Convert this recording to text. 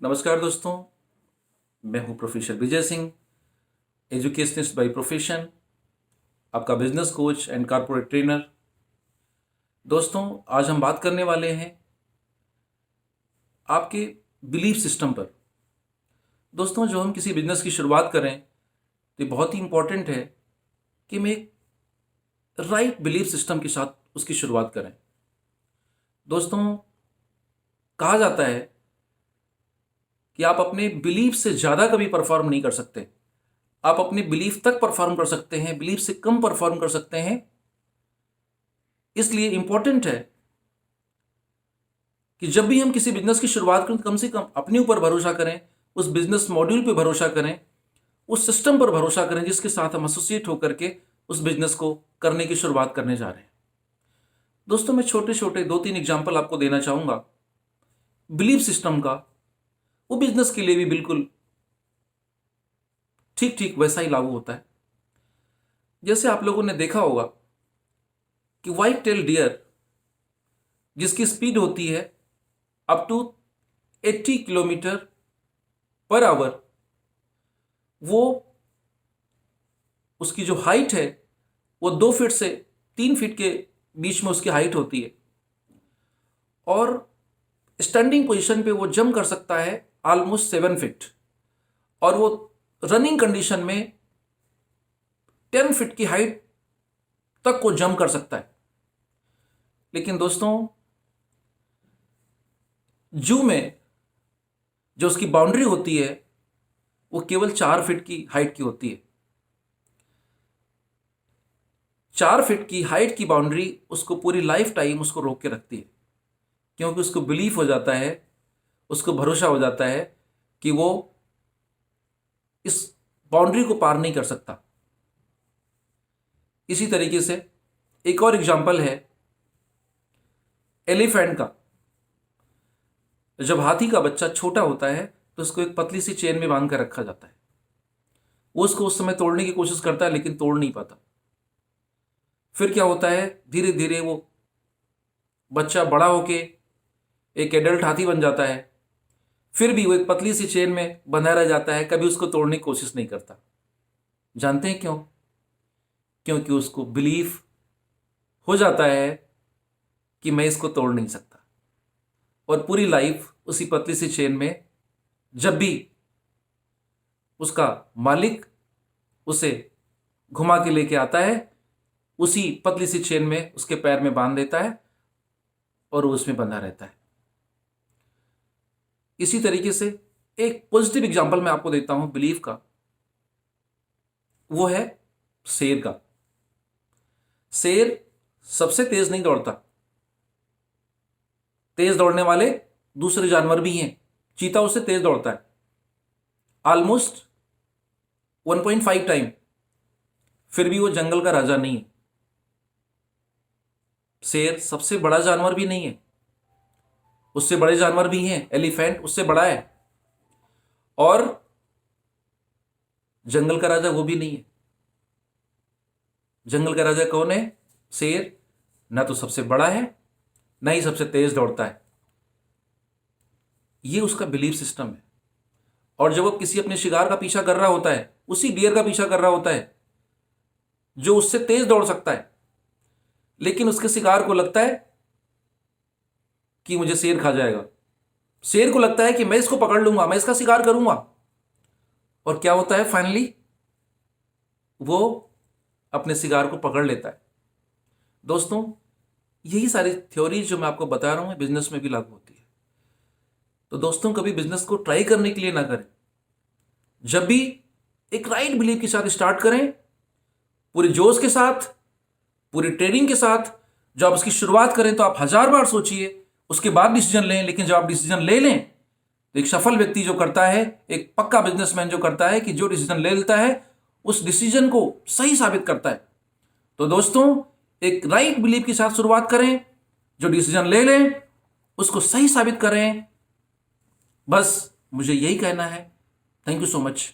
नमस्कार दोस्तों, मैं हूं professor Vijay Singh, educationist by profession, आपका business coach and corporate trainer. दोस्तों, आज हम बात करने वाले हैं आपके बिलीफ सिस्टम पर। दोस्तों, जो हम किसी बिजनेस की शुरुआत करें तो ये बहुत ही इंपॉर्टेंट है कि हम एक राइट बिलीफ सिस्टम के साथ उसकी शुरुआत करें। दोस्तों, कहा जाता है कि आप अपने बिलीफ से ज़्यादा कभी परफॉर्म नहीं कर सकते। आप अपने बिलीफ तक परफॉर्म कर सकते हैं, बिलीफ से कम परफॉर्म कर सकते हैं। इसलिए इंपॉर्टेंट है कि जब भी हम किसी बिजनेस की शुरुआत करें तो कम से कम अपने ऊपर भरोसा करें, उस बिजनेस मॉड्यूल पे भरोसा करें, उस सिस्टम पर भरोसा करें जिसके साथ हम एसोसिएट होकर के उस बिजनेस को करने की शुरुआत करने जा रहे हैं। दोस्तों, मैं छोटे छोटे 2-3 एग्जाम्पल आपको देना चाहूंगा बिलीफ सिस्टम का। वो बिजनेस के लिए भी बिल्कुल ठीक ठीक वैसा ही लागू होता है। जैसे आप लोगों ने देखा होगा कि व्हाइट टेल डियर जिसकी स्पीड होती है up to 80 kilometre per hour, वो उसकी जो हाइट है वो 2 फीट से 3 फीट के बीच में उसकी हाइट होती है और स्टैंडिंग पोजीशन पे वो जंप कर सकता है ऑलमोस्ट 7 फीट, और वो रनिंग कंडीशन में 10 फीट की हाइट तक को जंप कर सकता है। लेकिन दोस्तों, जू में जो उसकी बाउंड्री होती है वो केवल 4 फीट की हाइट की होती है। 4 फीट की हाइट की बाउंड्री उसको पूरी लाइफ टाइम उसको रोक के रखती है, क्योंकि उसको बिलीफ हो जाता है, उसको भरोसा हो जाता है कि वो इस बाउंड्री को पार नहीं कर सकता। इसी तरीके से एक और एग्जाम्पल है एलिफेंट का। जब हाथी का बच्चा छोटा होता है तो उसको एक पतली सी चेन में बांध कर रखा जाता है। वो उसको उस समय तोड़ने की कोशिश करता है लेकिन तोड़ नहीं पाता। फिर क्या होता है, धीरे धीरे वो बच्चा बड़ा होके एक एडल्ट हाथी बन जाता है। फिर भी वो एक पतली सी चेन में बंधा रह जाता है, कभी उसको तोड़ने की कोशिश नहीं करता। जानते हैं क्यों? क्योंकि उसको बिलीफ हो जाता है कि मैं इसको तोड़ नहीं सकता, और पूरी लाइफ उसी पतली सी चेन में, जब भी उसका मालिक उसे घुमा के लेके आता है, उसी पतली सी चेन में उसके पैर में बांध देता है और वो उसमें बंधा रहता है। इसी तरीके से एक पॉजिटिव एग्जांपल मैं आपको देता हूं बिलीफ का, वो है शेर का। शेर सबसे तेज नहीं दौड़ता, तेज दौड़ने वाले दूसरे जानवर भी हैं। चीता उससे तेज दौड़ता है ऑलमोस्ट 1.5 टाइम, फिर भी वो जंगल का राजा नहीं है। शेर सबसे बड़ा जानवर भी नहीं है, उससे बड़े जानवर भी हैं, एलिफेंट उससे बड़ा है, और जंगल का राजा वो भी नहीं है। जंगल का राजा कौन है? शेर। ना तो सबसे बड़ा है, ना ही सबसे तेज दौड़ता है। ये उसका बिलीफ सिस्टम है। और जब वो किसी अपने शिकार का पीछा कर रहा होता है, उसी डियर का पीछा कर रहा होता है जो उससे तेज दौड़ सकता है, लेकिन उसके शिकार को लगता है कि मुझे शेर खा जाएगा। शेर को लगता है कि मैं इसको पकड़ लूंगा, मैं इसका शिकार करूंगा। और क्या होता है, फाइनली वो अपने शिकार को पकड़ लेता है। दोस्तों, यही सारी थ्योरी जो मैं आपको बता रहा हूं बिजनेस में भी लागू होती है। तो दोस्तों, कभी बिजनेस को ट्राई करने के लिए ना करें। जब भी एक राइट बिलीव के साथ स्टार्ट करें, पूरे जोश के साथ, पूरी ट्रेनिंग के साथ। जब आप उसकी शुरुआत करें तो आप 1000 बार सोचिए, उसके बाद डिसीजन लें। लेकिन जब आप डिसीजन ले लें तो एक सफल व्यक्ति जो करता है, एक पक्का बिजनेसमैन जो करता है कि जो डिसीजन ले लेता है उस डिसीजन को सही साबित करता है। तो दोस्तों, एक राइट बिलीव के साथ शुरुआत करें, जो डिसीजन ले लें उसको सही साबित करें। बस मुझे यही कहना है। Thank you so much.